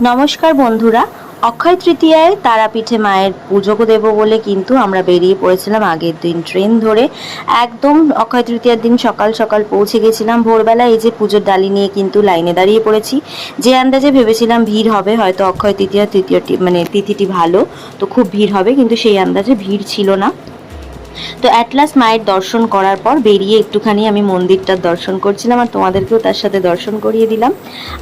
নমস্কার বন্ধুরা, অক্ষয় তৃতীয়ায় তারাপীঠে মায়ের পুজো দেব বলে কিন্তু আমরা বেরিয়ে পড়েছিলাম আগের দিন ট্রেন ধরে। একদম অক্ষয় তৃতীয়ার দিন সকাল সকাল পৌঁছে গেছিলাম। ভোরবেলা এই যে পুজোর ডালি নিয়ে কিন্তু লাইনে দাঁড়িয়ে পড়েছি। যে আন্দাজে ভেবেছিলাম ভিড় হবে, হয়তো অক্ষয় তৃতীয়টি মানে তিথিটি ভালো, তো খুব ভিড় হবে, কিন্তু সেই আন্দাজে ভিড় ছিল না। তো অ্যাট লাস্ট মায়ের দর্শন করার পর বেরিয়ে একটুখানি আমি মন্দিরটার দর্শন করছিলাম, আর তোমাদেরকেও তার সাথে দর্শন করিয়ে দিলাম।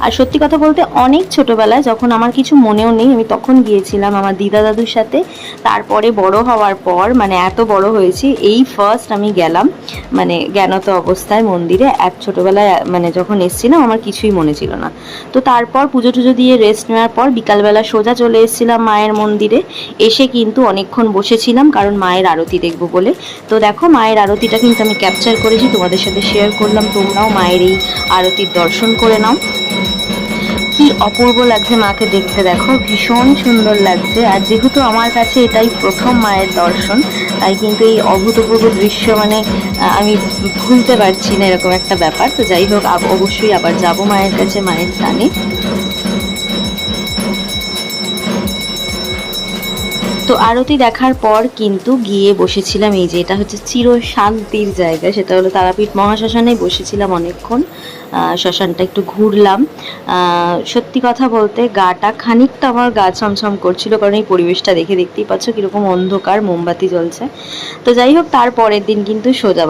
আর সত্যি কথা বলতে অনেক ছোটোবেলায়, যখন আমার কিছু মনেও নেই, আমি তখন গিয়েছিলাম আমার দিদা দাদুর সাথে। তারপরে বড় হওয়ার পর, মানে এত বড় হয়েছি, এই ফার্স্ট আমি গেলাম মানে জ্ঞানত অবস্থায় মন্দিরে। এক ছোটোবেলায় মানে যখন এসেছিলাম আমার কিছুই মনে ছিল না। তো তারপর পুজো টুজো দিয়ে রেস্ট নেওয়ার পর বিকালবেলা সোজা চলে এসেছিলাম মায়ের মন্দিরে। এসে কিন্তু অনেকক্ষণ বসেছিলাম, কারণ মায়ের আরতি দেখবো বলে। তো দেখো মায়ের আরতিটা কিন্তু আমি ক্যাপচার করেছি, তোমাদের সাথে শেয়ার করলাম। তোমরাও মায়ের এই আরতির দর্শন করে নাও। কি অপূর্ব লাগছে মাকে দেখতে, দেখো ভীষণ সুন্দর লাগছে। আর যেহেতু আমার কাছে এটাই প্রথম মায়ের দর্শন, তাই কিন্তু এই অভূতপূর্ব দৃশ্য মানে আমি ভুলতে পারছি না, এরকম একটা ব্যাপার। তো যাই হোক, অবশ্যই আবার যাব মায়ের কাছে, মায়ের টানে। তো আরতি দেখার পর কিন্তু গিয়ে বসেছিলাম, এই যে এটা হচ্ছে চির শান্তির জায়গা, সেটা হলো তারাপীঠ মহাশ্মশানে। বসেছিলাম অনেকক্ষণ, শ্মশানটা একটু ঘুরলাম। সত্যি কথা বলতে গাটা খানিকটা আমার গা ছমছম করছিল, কারণ এই পরিবেশটা দেখে দেখতেই পাচ্ছ কীরকম অন্ধকার, মোমবাতি জ্বলছে। তো যাই হোক, তার পরের দিন কিন্তু সোজা